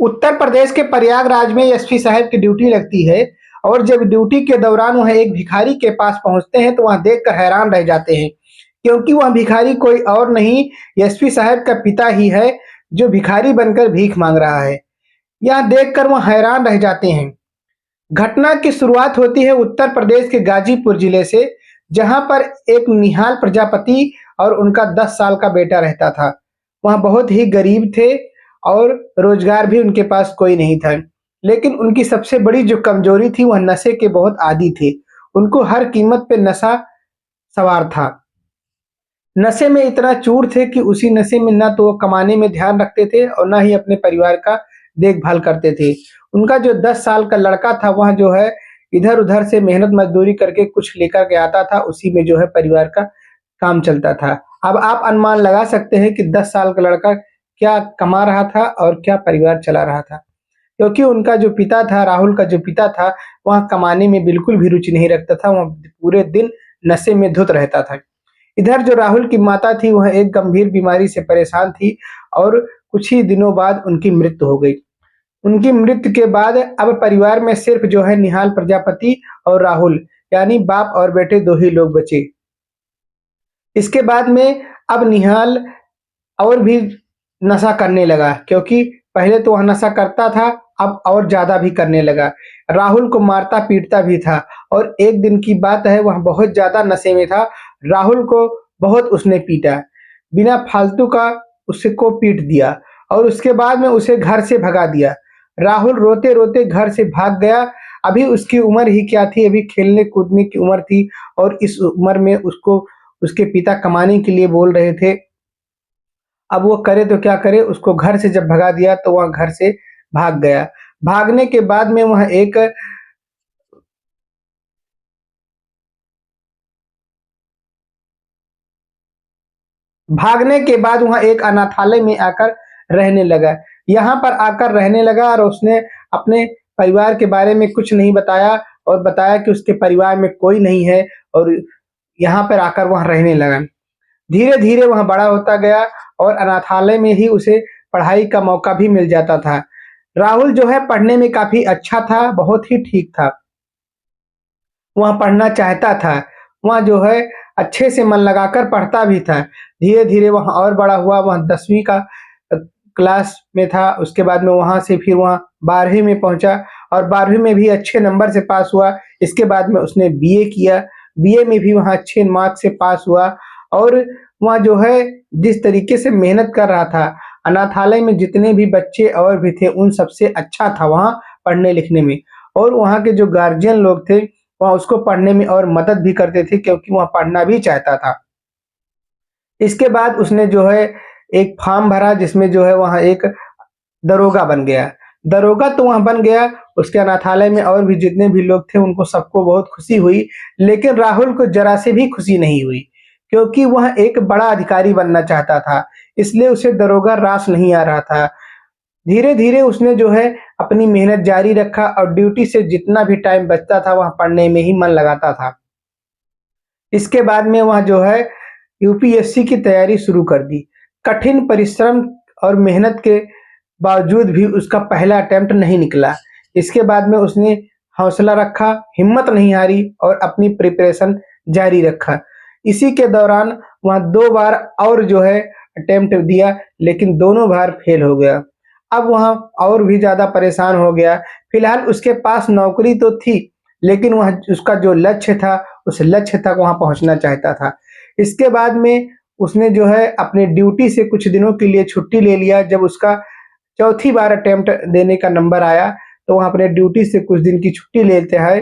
उत्तर प्रदेश के प्रयागराज में एसपी साहब की ड्यूटी लगती है और जब ड्यूटी के दौरान वह एक भिखारी के पास पहुंचते हैं तो वहां देखकर हैरान रह जाते हैं, क्योंकि वह भिखारी कोई और नहीं, एसपी साहब का पिता ही है जो भिखारी बनकर भीख मांग रहा है। यह देखकर वह हैरान रह जाते हैं। घटना की शुरुआत होती है उत्तर प्रदेश के गाजीपुर जिले से, जहां पर एक निहाल प्रजापति और उनका 10 साल का बेटा रहता था। वह बहुत ही गरीब थे और रोजगार भी उनके पास कोई नहीं था। लेकिन उनकी सबसे बड़ी जो कमजोरी थी वह नशे के बहुत आदी थे। उनको हर कीमत पे नशा सवार था। नशे में इतना चूर थे कि उसी नशे में ना तो वो कमाने में ध्यान रखते थे और ना ही अपने परिवार का देखभाल करते थे। उनका जो 10 साल का लड़का था वह जो है इधर-उधर से मेहनत मजदूरी करके कुछ लेकर के आता था, उसी में जो है परिवार का काम चलता था। अब आप अनुमान लगा सकते हैं कि 10 साल का लड़का क्या कमा रहा था और क्या परिवार चला रहा था। क्योंकि उनका जो पिता था, राहुल का जो पिता था, वह कमाने में बिल्कुल भी रुचि नहीं रखता था, वह पूरे दिन नशे में धुत रहता था। इधर जो राहुल की माता थी वह एक गंभीर बीमारी से परेशान थी और कुछ ही दिनों बाद उनकी मृत्यु हो गई। उनकी मृत्यु के बाद अब परिवार में सिर्फ जो है निहाल प्रजापति और राहुल, यानी बाप और बेटे 2 ही लोग बचे। इसके बाद में अब निहाल और भी नशा करने लगा, क्योंकि पहले तो वह नशा करता था, अब और ज़्यादा भी करने लगा। राहुल को मारता-पीटता भी था और एक दिन की बात है वह बहुत ज़्यादा नशे में था। राहुल को बहुत उसने पीटा, बिना फालतू का उसको पीट दिया और उसके बाद में उसे घर से भगा दिया। राहुल रोते-रोते घर से भाग गया। अभी उसकी उम्र ही क्या थी, अभी खेलने-कूदने की उम्र थी और इस उम्र में उसको उसके पिता कमाने के लिए बोल रहे थे। अब वो करे तो क्या करे, उसको घर से जब भगा दिया तो वह घर से भाग गया। भागने के बाद में वह एक भागने के बाद वह एक अनाथालय में आकर रहने लगा। यहाँ पर आकर रहने लगा और उसने अपने परिवार के बारे में कुछ नहीं बताया और बताया कि उसके परिवार में कोई नहीं है और यहाँ पर आकर वह रहने लगा। धीरे-धीरे वह बड़ा होता गया और अनाथालय में ही उसे पढ़ाई का मौका भी मिल जाता था। राहुल जो है पढ़ने में काफ़ी अच्छा था, बहुत ही ठीक था। वह पढ़ना चाहता था, वह जो है अच्छे से मन लगाकर पढ़ता भी था। धीरे-धीरे वह और बड़ा हुआ, वह 10वीं का क्लास में था, उसके बाद में वहाँ से फिर वह 12वीं में पहुँचा और 12वीं में भी अच्छे नंबर से पास हुआ। इसके बाद में उसने बीए किया, बीए में भी वह अच्छे मार्क्स से पास हुआ और वह जो है जिस तरीके से मेहनत कर रहा था, अनाथालय में जितने भी बच्चे और भी थे, उन सबसे अच्छा था वहाँ पढ़ने-लिखने में और वहाँ के जो गार्जियन लोग थे, वह उसको पढ़ने में और मदद भी करते थे क्योंकि वह पढ़ना भी चाहता था। इसके बाद उसने जो है एक फॉर्म भरा जिसमें जो है वहाँ एक दरोगा बन गया। दरोगा तो वहाँ बन गया, उसके अनाथालय में और भी जितने भी लोग थे उनको सबको बहुत खुशी हुई, लेकिन राहुल को ज़रा से भी खुशी नहीं हुई, क्योंकि वह एक बड़ा अधिकारी बनना चाहता था, इसलिए उसे दरोगा रास नहीं आ रहा था। धीरे-धीरे उसने जो है अपनी मेहनत जारी रखा और ड्यूटी से जितना भी टाइम बचता था वह पढ़ने में ही मन लगाता था। इसके बाद में वह जो है यूपीएससी की तैयारी शुरू कर दी। कठिन परिश्रम और मेहनत के बावजूद भी उसका पहला अटेम्प्ट नहीं निकला। इसके बाद में उसने हौसला रखा, हिम्मत नहीं हारी और अपनी प्रिपरेशन जारी रखा। इसी के दौरान वह 2 बार और जो है अटेम्प्ट दिया, लेकिन दोनों बार फेल हो गया। अब वह और भी ज़्यादा परेशान हो गया। फिलहाल उसके पास नौकरी तो थी, लेकिन वह उसका जो लक्ष्य था, उस लक्ष्य तक वहाँ पहुँचना चाहता था। इसके बाद में उसने जो है अपने ड्यूटी से कुछ दिनों के लिए छुट्टी ले लिया। जब उसका चौथी बार अटेम्प्ट देने का नंबर आया, तो वह अपने ड्यूटी से कुछ दिन की छुट्टी लेता है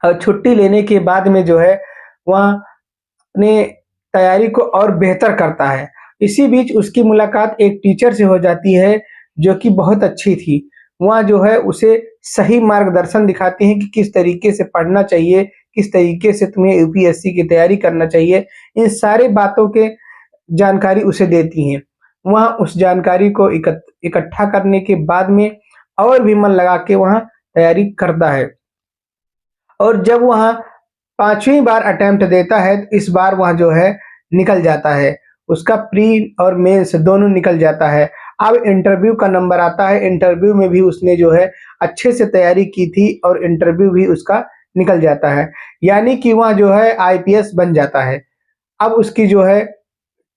और छुट्टी लेने के बाद में जो है, वह अपने तैयारी को और बेहतर करता है। इसी बीच उसकी मुलाकात एक टीचर से हो जाती है, जो कि बहुत अच्छी थी। वह जो है उसे सही मार्गदर्शन दिखाती हैं कि किस तरीके से पढ़ना चाहिए, किस तरीके से तुम्हें यूपीएससी की तैयारी करना चाहिए। इन सारे बातों के जानकारी उसे देती हैं। वह उस जानकारी को इकट्ठा करने के बाद में और भी मन लगा के वह तैयारी करता है और जब वह 5वीं बार अटेम्प्ट देता है, तो इस बार वह जो है निकल जाता है। उसका प्री और मेंस दोनों निकल जाता है। अब इंटरव्यू का नंबर आता है, इंटरव्यू में भी उसने जो है अच्छे से तैयारी की थी और इंटरव्यू भी उसका निकल जाता है, यानी कि वह जो है आईपीएस बन जाता है। अब उसकी जो है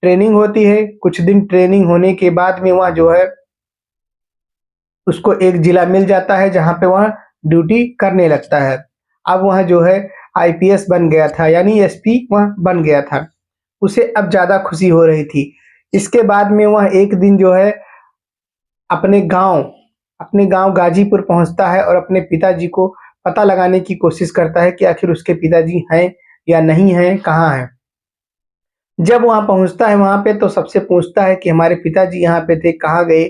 ट्रेनिंग होती है, कुछ दिन ट्रेनिंग होने के बाद में वह जो है उसको एक जिला मिल जाता है जहाँ पे वह ड्यूटी करने लगता है। अब वह जो है आईपीएस बन गया था, यानी एसपी वह बन गया था। उसे अब ज़्यादा खुशी हो रही थी। इसके बाद में वह एक दिन जो है अपने गाँव अपने गाँव गाजीपुर पहुँचता है और अपने पिताजी को पता लगाने की कोशिश करता है कि आखिर उसके पिताजी हैं या नहीं हैं, कहाँ हैं। जब वहाँ पहुँचता है वहाँ पे तो सबसे पूछता है कि हमारे पिताजी यहाँ पे थे, कहाँ गए?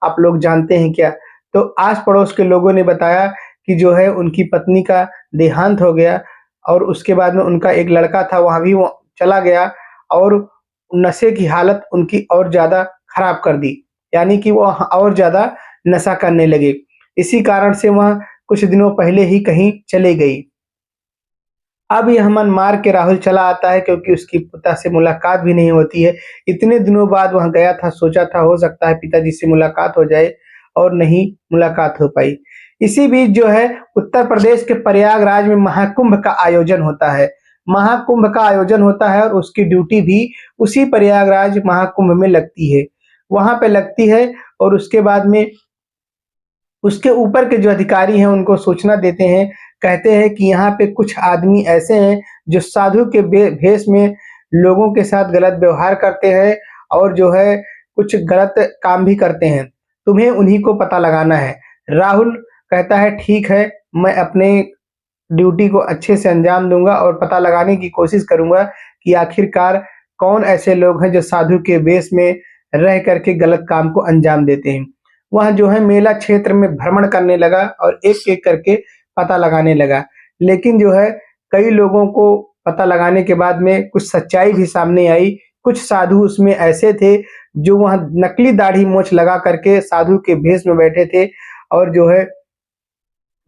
आप लोग जानते हैं क्या? तो आस-पड़ोस के लोगों ने बताया कि जो है उनकी पत्नी का देहांत हो गया और उसके बाद में उनका एक लड़का था वहाँ भी वो चला गया और नशे की हालत उनकी और ज़्यादा खराब कर दी। यानी कि वो और ज़्यादा नशा करने लगे। इसी कारण से वह कुछ दिनों पहले ही कहीं चली गई। अब यह मन मार के राहुल चला आता है क्योंकि उसकी पिता से मुलाकात भी नहीं होती है। इतने दिनों बाद वह गया था, सोचा था हो सकता है पिताजी से मुलाकात हो जाए और नहीं मुलाकात हो पाई। इसी बीच जो है उत्तर प्रदेश के प्रयागराज में महाकुंभ का आयोजन होता है। महाकुंभ का आयोजन होता है और उसकी ड्यूटी भी उसी प्रयागराज महाकुंभ में लगती है। वहाँ पे लगती है और उसके बाद में उसके ऊपर के जो अधिकारी हैं उनको सूचना देते हैं, कहते हैं कि यहाँ पे कुछ आदमी ऐसे हैं जो साधु के भेष में लोगों के साथ गलत व्यवहार करते हैं और जो है कुछ गलत काम भी करते हैं। तुम्हें उन्हीं को पता लगाना है। राहुल कहता है ठीक है, मैं अपने ड्यूटी को अच्छे से अंजाम दूँगा और पता लगाने की कोशिश करूँगा कि आखिरकार कौन ऐसे लोग हैं जो साधु के वेश में रह कर के गलत काम को अंजाम देते हैं। वह जो है मेला क्षेत्र में भ्रमण करने लगा और एक-एक करके पता लगाने लगा। लेकिन जो है कई लोगों को पता लगाने के बाद में कुछ सच्चाई भी सामने आई। कुछ साधु उसमें ऐसे थे जो वहाँ नकली दाढ़ी मूंछ लगा करके साधु के भेष में बैठे थे और जो है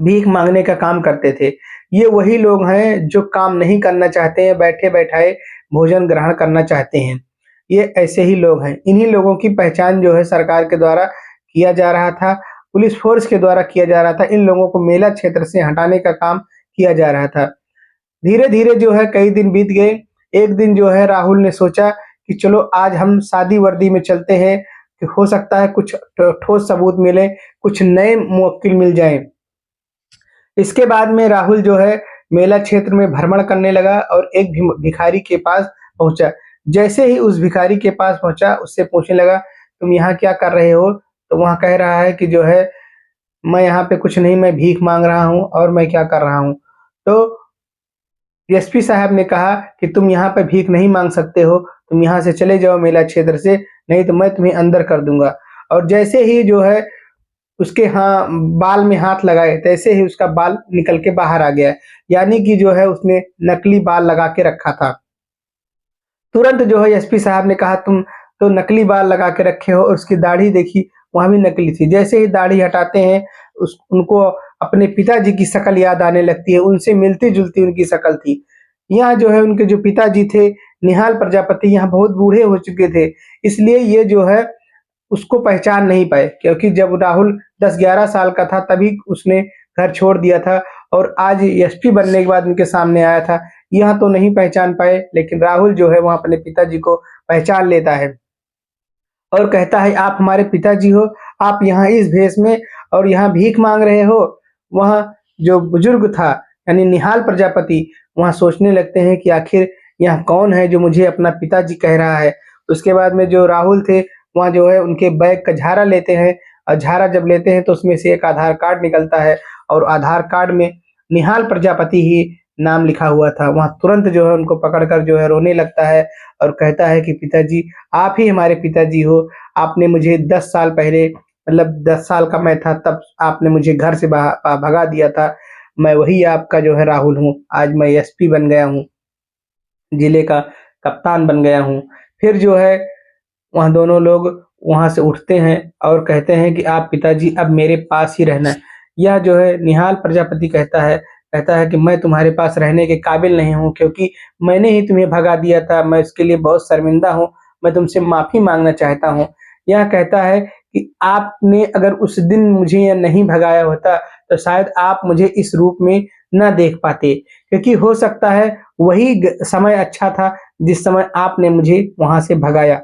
भीख माँगने का काम करते थे। ये वही लोग हैं जो काम नहीं करना चाहते हैं, बैठे-बैठाए भोजन ग्रहण करना चाहते हैं। ये ऐसे ही लोग हैं। इन्हीं लोगों की पहचान जो है सरकार के द्वारा किया जा रहा था, पुलिस फ़ोर्स के द्वारा किया जा रहा था। इन लोगों को मेला क्षेत्र से हटाने का काम किया जा रहा था। धीरे-धीरे जो है कई दिन बीत गए। एक दिन जो है राहुल ने सोचा कि चलो आज हम सादी वर्दी में चलते हैं, कि हो सकता है कुछ ठोस सबूत मिले, कुछ नए मुवक्किल मिल जाएँ। इसके बाद में राहुल जो है मेला क्षेत्र में भ्रमण करने लगा और एक भिखारी के पास पहुंचा। जैसे ही उस भिखारी के पास पहुंचा उससे पूछने लगा तुम यहाँ क्या कर रहे हो? तो वह कह रहा है कि जो है मैं यहाँ पे कुछ नहीं, मैं भीख मांग रहा हूँ और मैं क्या कर रहा हूँ। तो एसपी साहब ने कहा कि तुम यहाँ पे भीख नहीं मांग सकते हो, तुम यहाँ से चले जाओ मेला क्षेत्र से, नहीं तो मैं तुम्हें अंदर कर दूंगा। और जैसे ही जो है उसके बाल में हाथ लगाए, तैसे ही उसका बाल निकल के बाहर आ गया। यानी कि जो है उसने नकली बाल लगा के रखा था। तुरंत जो है एसपी साहब ने कहा तुम तो नकली बाल लगा के रखे हो और उसकी दाढ़ी देखी, वहाँ भी नकली थी। जैसे ही दाढ़ी हटाते हैं उस उनको अपने पिताजी की शक्ल याद आने लगती है, उनसे मिलती-जुलती उनकी शक्ल थी। यहाँ जो है उनके जो पिताजी थे, निहाल प्रजापति, यहाँ बहुत बूढ़े हो चुके थे। इसलिए ये जो है उसको पहचान नहीं पाए क्योंकि जब राहुल 10-11 साल का था तभी उसने घर छोड़ दिया था और आज एसपी बनने के बाद उनके सामने आया था। यह तो नहीं पहचान पाए, लेकिन राहुल जो है वह अपने पिताजी को पहचान लेता है और कहता है आप हमारे पिताजी हो, आप यहाँ इस भेष में और यहाँ भीख माँग रहे हो। वह जो बुजुर्ग था यानी निहाल प्रजापति वहाँ सोचने लगते हैं कि आखिर यह कौन है जो मुझे अपना पिताजी कह रहा है। उसके बाद में जो राहुल थे वहाँ जो है उनके बैग का झारा लेते हैं और झारा जब लेते हैं तो उसमें से एक आधार कार्ड निकलता है और आधार कार्ड में निहाल प्रजापति ही नाम लिखा हुआ था। वहाँ तुरंत जो है उनको पकड़ कर जो है रोने लगता है और कहता है कि पिताजी आप ही हमारे पिताजी हो। आपने मुझे 10 साल पहले मतलब 10 साल का मैं था तब आपने मुझे घर से भगा दिया था। मैं वही आपका जो है राहुल हूँ। आज मैं एसपी बन गया हूँ, जिले का कप्तान बन गया हूँ। फिर जो है वहाँ दोनों लोग वहाँ से उठते हैं और कहते हैं कि आप पिताजी अब मेरे पास ही रहना। यह जो है निहाल प्रजापति कहता है कि मैं तुम्हारे पास रहने के काबिल नहीं हूँ क्योंकि मैंने ही तुम्हें भगा दिया था। मैं इसके लिए बहुत शर्मिंदा हूँ। मैं तुमसे माफ़ी माँगना चाहता हूँ। यह कहता है कि आपने अगर उस दिन मुझे या नहीं भगाया होता तो शायद आप मुझे इस रूप में ना देख पाते, क्योंकि हो सकता है वही समय अच्छा था जिस समय आपने मुझे वहां से भगाया।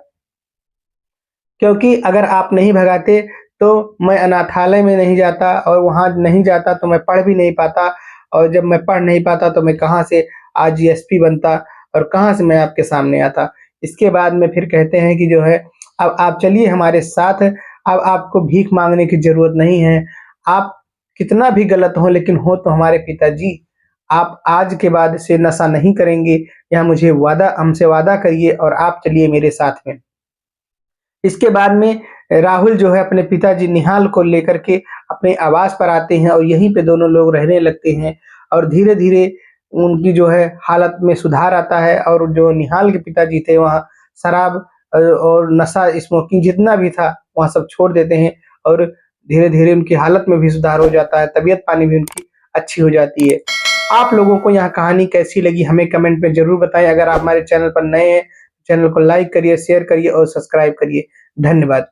क्योंकि अगर आप नहीं भगाते तो मैं अनाथालय में नहीं जाता, और वहाँ नहीं जाता तो मैं पढ़ भी नहीं पाता, और जब मैं पढ़ नहीं पाता तो मैं कहाँ से आज जीएसपी बनता और कहाँ से मैं आपके सामने आता। इसके बाद में फिर कहते हैं कि जो है अब आप चलिए हमारे साथ, अब आपको भीख माँगने की ज़रूरत नहीं है। आप कितना भी गलत हो लेकिन हो तो हमारे पिताजी। आप आज के बाद से नशा नहीं करेंगे, या मुझे हमसे वादा करिए और आप चलिए मेरे साथ में। इसके बाद में राहुल जो है अपने पिताजी निहाल को लेकर के अपने आवास पर आते हैं और यहीं पे दोनों लोग रहने लगते हैं, और धीरे-धीरे उनकी जो है हालत में सुधार आता है, और जो निहाल के पिताजी थे वहाँ शराब और नशा, स्मोकिंग जितना भी था वहाँ सब छोड़ देते हैं, और धीरे-धीरे उनकी हालत में भी सुधार हो जाता है, तबीयत पानी भी उनकी अच्छी हो जाती है। आप लोगों को यह कहानी कैसी लगी हमें कमेंट में ज़रूर बताएँ। अगर आप हमारे चैनल पर नए हैं, चैनल को लाइक करिए, शेयर करिए और सब्सक्राइब करिए। धन्यवाद।